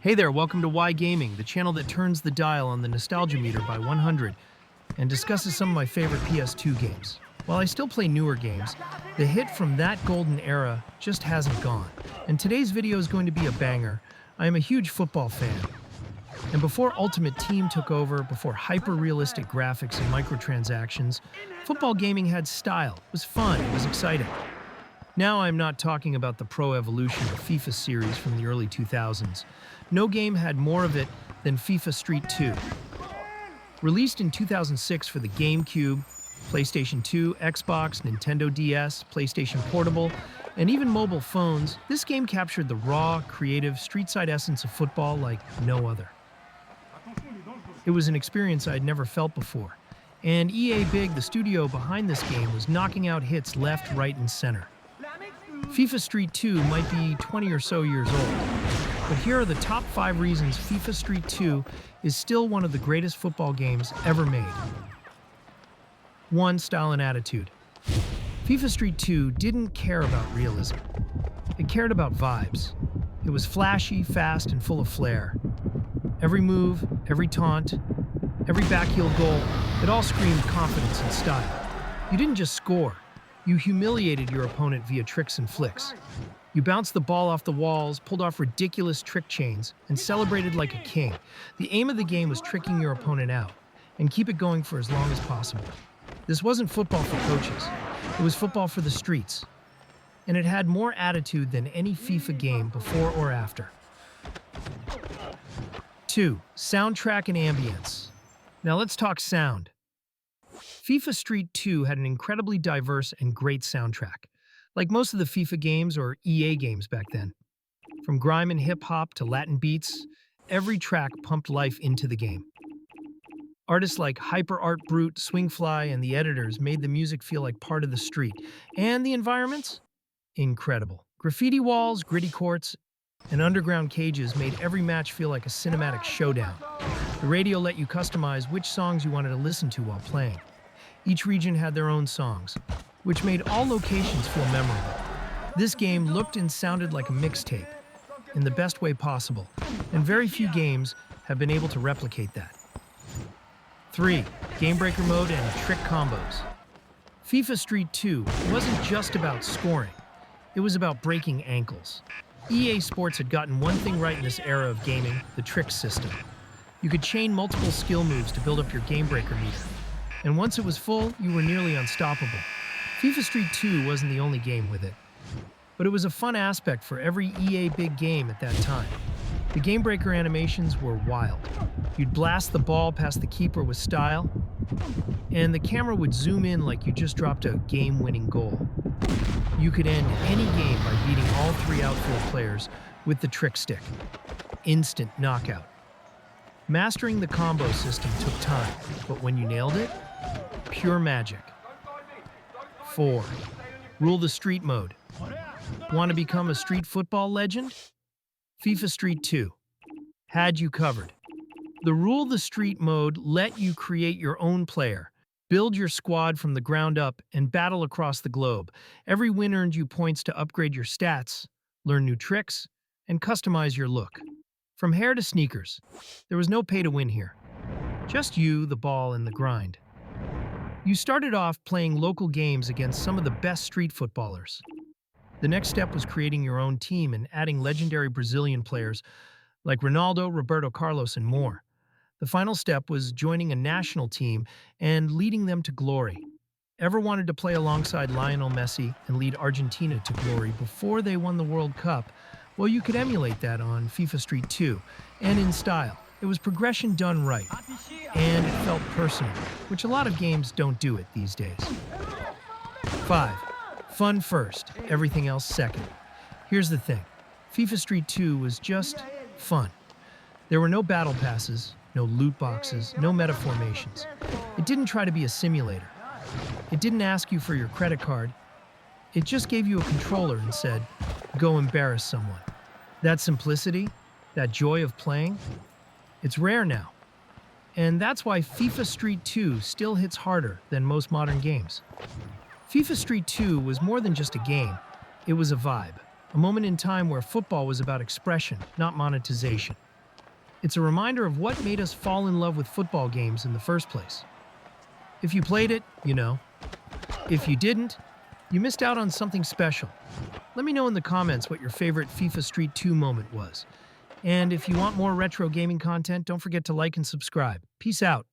Hey there, welcome to Why Gaming, the channel that turns the dial on the nostalgia meter by 100 and discusses some of my favorite PS2 games. While I still play newer games, the hit from that golden era just hasn't gone. And today's video is going to be a banger. I am a huge football fan. And before Ultimate Team took over, before hyper-realistic graphics and microtransactions, football gaming had style. It was fun, it was exciting. Now I'm not talking about the Pro Evolution or FIFA series from the early 2000s. No game had more of it than FIFA Street 2. Released in 2006 for the GameCube, PlayStation 2, Xbox, Nintendo DS, PlayStation Portable, and even mobile phones, this game captured the raw, creative, street-side essence of football like no other. It was an experience I'd never felt before, and EA Big, the studio behind this game, was knocking out hits left, right, and center. FIFA Street 2 might be 20 or so years old, but here are the top 5 reasons FIFA Street 2 is still one of the greatest football games ever made. 1. Style and attitude. FIFA Street 2 didn't care about realism. It cared about vibes. It was flashy, fast, and full of flair. Every move, every taunt, every backheel goal, it all screamed confidence and style. You didn't just score. You humiliated your opponent via tricks and flicks. You bounced the ball off the walls, pulled off ridiculous trick chains, and celebrated like a king. The aim of the game was tricking your opponent out, and keep it going for as long as possible. This wasn't football for coaches. It was football for the streets. And it had more attitude than any FIFA game before or after. 2. Soundtrack and ambience. Now let's talk sound. FIFA Street 2 had an incredibly diverse and great soundtrack, like most of the FIFA games or EA games back then. From grime and hip-hop to Latin beats, every track pumped life into the game. Artists like Hyper Art Brute, Swingfly, and the editors made the music feel like part of the street. And the environments? Incredible. Graffiti walls, gritty courts, and underground cages made every match feel like a cinematic showdown. The radio let you customize which songs you wanted to listen to while playing. Each region had their own songs, which made all locations feel memorable. This game looked and sounded like a mixtape, in the best way possible, and very few games have been able to replicate that. 3. Gamebreaker mode and trick combos. FIFA Street 2 wasn't just about scoring, it was about breaking ankles. EA Sports had gotten one thing right in this era of gaming, the trick system. You could chain multiple skill moves to build up your Gamebreaker meter. And once it was full, you were nearly unstoppable. FIFA Street 2 wasn't the only game with it, but it was a fun aspect for every EA big game at that time. The Gamebreaker animations were wild. You'd blast the ball past the keeper with style, and the camera would zoom in like you just dropped a game-winning goal. You could end any game by beating all 3 outfield players with the trick stick. Instant knockout. Mastering the combo system took time, but when you nailed it, pure magic. 4. Rule the street mode. Want to become a street football legend? FIFA Street 2 had you covered. The Rule the Street mode let you create your own player, build your squad from the ground up, and battle across the globe. Every win earned you points to upgrade your stats, learn new tricks, and customize your look. From hair to sneakers, there was no pay to win here. Just you, the ball, and the grind. You started off playing local games against some of the best street footballers. The next step was creating your own team and adding legendary Brazilian players like Ronaldo, Roberto Carlos, and more. The final step was joining a national team and leading them to glory. Ever wanted to play alongside Lionel Messi and lead Argentina to glory before they won the World Cup? Well, you could emulate that on FIFA Street 2, and in style. It was progression done right, and it felt personal, which a lot of games don't do it these days. 5. Fun first, everything else second. Here's the thing. FIFA Street 2 was just fun. There were no battle passes, no loot boxes, no meta formations. It didn't try to be a simulator. It didn't ask you for your credit card. It just gave you a controller and said, go embarrass someone. That simplicity, that joy of playing, it's rare now. And that's why FIFA Street 2 still hits harder than most modern games. FIFA Street 2 was more than just a game. It was a vibe, a moment in time where football was about expression, not monetization. It's a reminder of what made us fall in love with football games in the first place. If you played it, you know. If you didn't, you missed out on something special. Let me know in the comments what your favorite FIFA Street 2 moment was. And if you want more retro gaming content, don't forget to like and subscribe. Peace out.